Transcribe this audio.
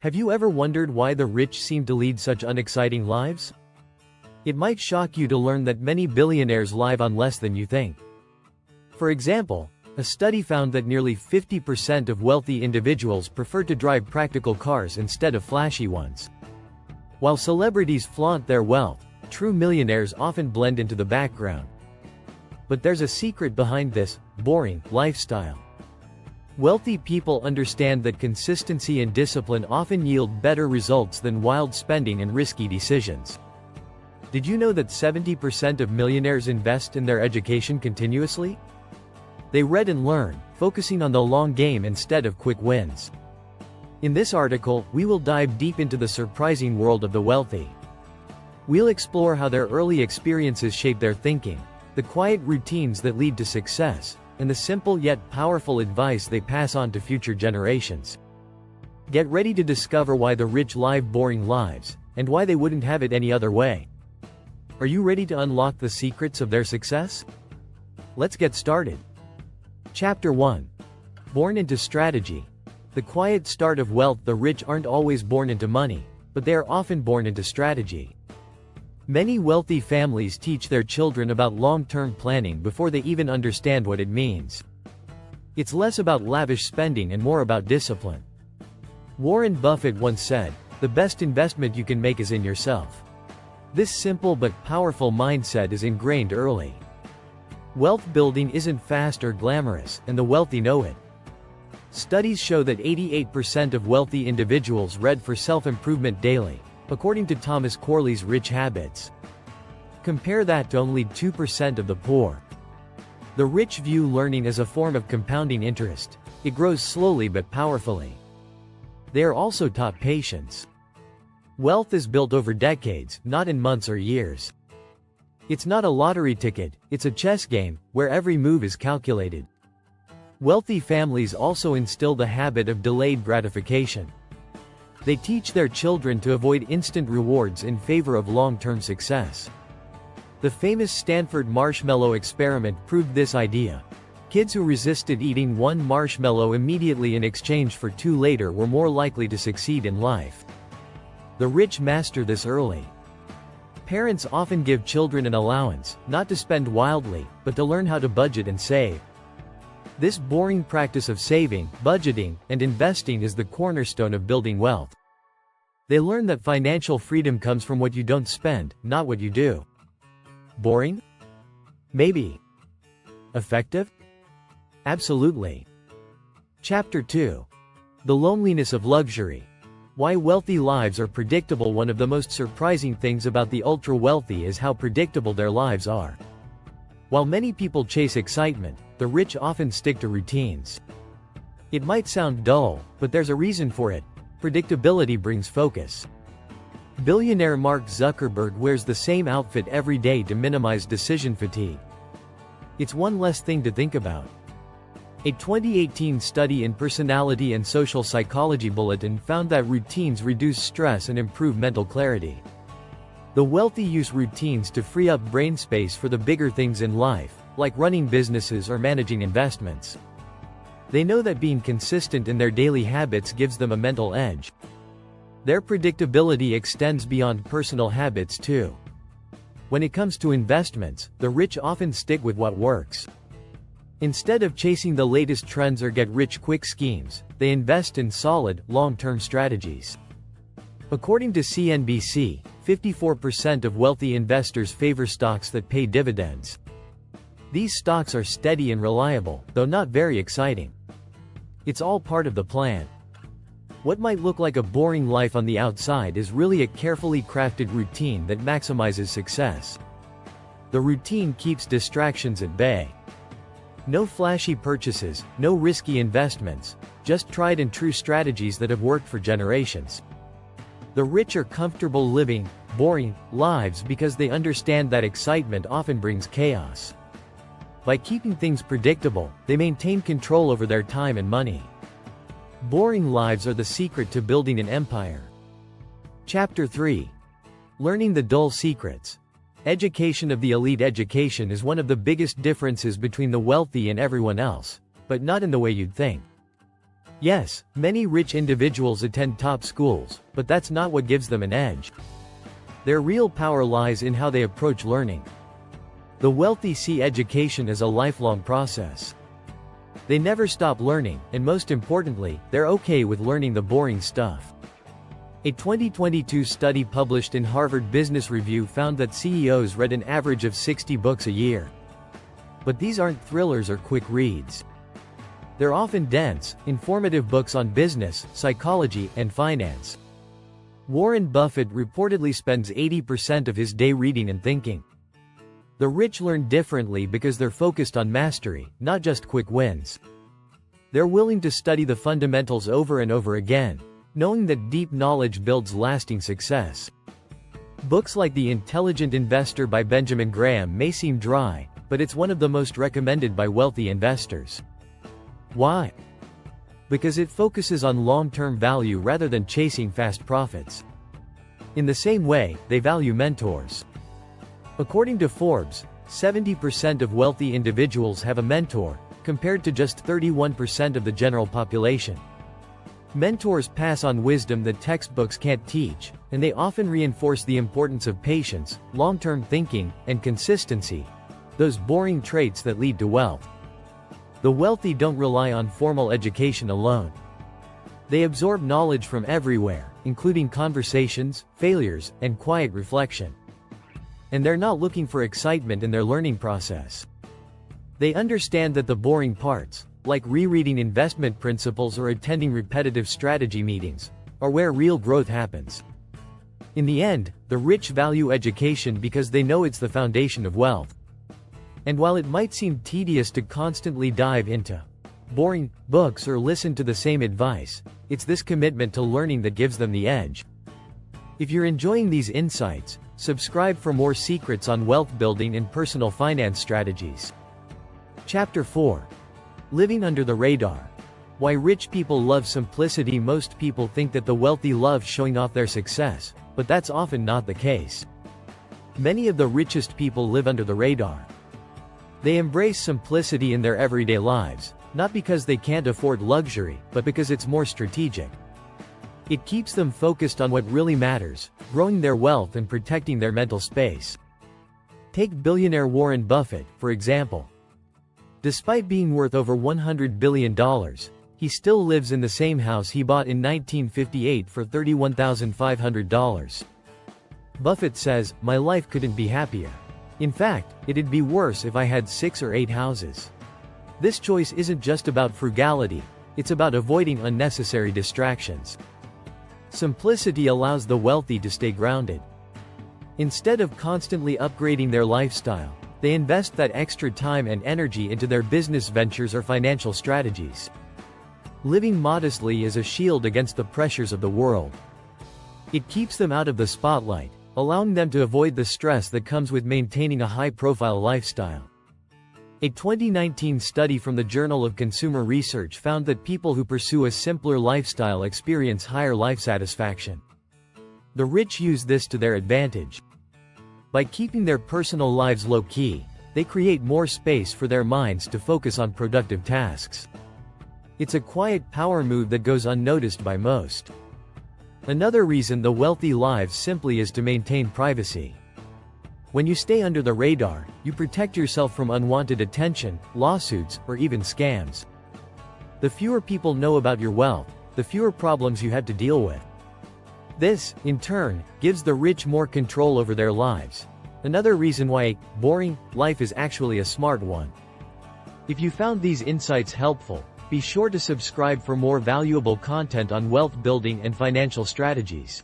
Have you ever wondered why the rich seem to lead such unexciting lives? It might shock you to learn that many billionaires live on less than you think. For example, a study found that nearly 50% of wealthy individuals prefer to drive practical cars instead of flashy ones. While celebrities flaunt their wealth, true millionaires often blend into the background. But there's a secret behind this boring lifestyle. Wealthy people understand that consistency and discipline often yield better results than wild spending and risky decisions. Did you know that 70% of millionaires invest in their education continuously? They read and learn, focusing on the long game instead of quick wins. In this article, we will dive deep into the surprising world of the wealthy. We'll explore how their early experiences shape their thinking, the quiet routines that lead to success, and the simple yet powerful advice they pass on to future generations. Get ready to discover why the rich live boring lives, and why they wouldn't have it any other way. Are you ready to unlock the secrets of their success? Let's get started. Chapter 1. Born into strategy. The quiet start of wealth. The rich aren't always born into money, but they are often born into strategy. Many wealthy families teach their children about long-term planning before they even understand what it means. It's less about lavish spending and more about discipline. Warren Buffett once said, "The best investment you can make is in yourself." This simple but powerful mindset is ingrained early. Wealth building isn't fast or glamorous, and the wealthy know it. Studies show that 88% of wealthy individuals read for self-improvement daily, according to Thomas Corley's Rich Habits. Compare that to only 2% of the poor. The rich view learning as a form of compounding interest. It grows slowly but powerfully. They are also taught patience. Wealth is built over decades, not in months or years. It's not a lottery ticket, it's a chess game, where every move is calculated. Wealthy families also instill the habit of delayed gratification. They teach their children to avoid instant rewards in favor of long-term success. The famous Stanford marshmallow experiment proved this idea. Kids who resisted eating one marshmallow immediately in exchange for two later were more likely to succeed in life. The rich master this early. Parents often give children an allowance, not to spend wildly, but to learn how to budget and save. This boring practice of saving, budgeting, and investing is the cornerstone of building wealth. They learn that financial freedom comes from what you don't spend, not what you do. Boring? Maybe. Effective? Absolutely. Chapter 2. The loneliness of luxury. Why wealthy lives are predictable. One of the most surprising things about the ultra-wealthy is how predictable their lives are. While many people chase excitement, the rich often stick to routines. It might sound dull, but there's a reason for it. Predictability brings focus. Billionaire Mark Zuckerberg wears the same outfit every day to minimize decision fatigue. It's one less thing to think about. A 2018 study in Personality and Social Psychology Bulletin found that routines reduce stress and improve mental clarity. The wealthy use routines to free up brain space for the bigger things in life, like running businesses or managing investments. They know that being consistent in their daily habits gives them a mental edge. Their predictability extends beyond personal habits too. When it comes to investments, the rich often stick with what works. Instead of chasing the latest trends or get-rich-quick schemes, they invest in solid, long-term strategies. According to CNBC, 54% of wealthy investors favor stocks that pay dividends. These stocks are steady and reliable, though not very exciting. It's all part of the plan. What might look like a boring life on the outside is really a carefully crafted routine that maximizes success. The routine keeps distractions at bay. No flashy purchases, no risky investments, just tried and true strategies that have worked for generations. The rich are comfortable living boring lives because they understand that excitement often brings chaos. By keeping things predictable, they maintain control over their time and money. Boring lives are the secret to building an empire. Chapter 3. Learning the dull secrets. Education of the elite. Education is one of the biggest differences between the wealthy and everyone else, but not in the way you'd think. Yes, many rich individuals attend top schools, but that's not what gives them an edge. Their real power lies in how they approach learning. The wealthy see education as a lifelong process. They never stop learning, and most importantly, they're okay with learning the boring stuff. A 2022 study published in Harvard Business Review found that CEOs read an average of 60 books a year. But these aren't thrillers or quick reads. They're often dense, informative books on business, psychology, and finance. Warren Buffett reportedly spends 80% of his day reading and thinking. The rich learn differently because they're focused on mastery, not just quick wins. They're willing to study the fundamentals over and over again, knowing that deep knowledge builds lasting success. Books like The Intelligent Investor by Benjamin Graham may seem dry, but it's one of the most recommended by wealthy investors. Why? Because it focuses on long-term value rather than chasing fast profits. In the same way, they value mentors. According to Forbes, 70% of wealthy individuals have a mentor, compared to just 31% of the general population. Mentors pass on wisdom that textbooks can't teach, and they often reinforce the importance of patience, long-term thinking, and consistency, those boring traits that lead to wealth. The wealthy don't rely on formal education alone. They absorb knowledge from everywhere, including conversations, failures, and quiet reflection. And they're not looking for excitement in their learning process. They understand that the boring parts, like rereading investment principles or attending repetitive strategy meetings, are where real growth happens. In the end, the rich value education because they know it's the foundation of wealth. And while it might seem tedious to constantly dive into boring books or listen to the same advice, it's this commitment to learning that gives them the edge. If you're enjoying these insights, subscribe for more secrets on wealth building and personal finance strategies. Chapter 4. Living under the radar. Why rich people love simplicity. Most people think that the wealthy love showing off their success, but that's often not the case. Many of the richest people live under the radar. They embrace simplicity in their everyday lives, not because they can't afford luxury, but because it's more strategic. It keeps them focused on what really matters, growing their wealth and protecting their mental space. Take billionaire Warren Buffett, for example. Despite being worth over $100 billion, he still lives in the same house he bought in 1958 for $31,500. Buffett says, "My life couldn't be happier. In fact, it'd be worse if I had 6 or 8 houses." This choice isn't just about frugality, it's about avoiding unnecessary distractions. Simplicity allows the wealthy to stay grounded. Instead of constantly upgrading their lifestyle, they invest that extra time and energy into their business ventures or financial strategies. Living modestly is a shield against the pressures of the world. It keeps them out of the spotlight, allowing them to avoid the stress that comes with maintaining a high-profile lifestyle. A 2019 study from the Journal of Consumer Research found that people who pursue a simpler lifestyle experience higher life satisfaction. The rich use this to their advantage. By keeping their personal lives low-key, they create more space for their minds to focus on productive tasks. It's a quiet power move that goes unnoticed by most. Another reason the wealthy lives simply is to maintain privacy. When you stay under the radar, you protect yourself from unwanted attention, lawsuits, or even scams. The fewer people know about your wealth, the fewer problems you have to deal with. This, in turn, gives the rich more control over their lives. Another reason why a boring life is actually a smart one. If you found these insights helpful, be sure to subscribe for more valuable content on wealth building and financial strategies.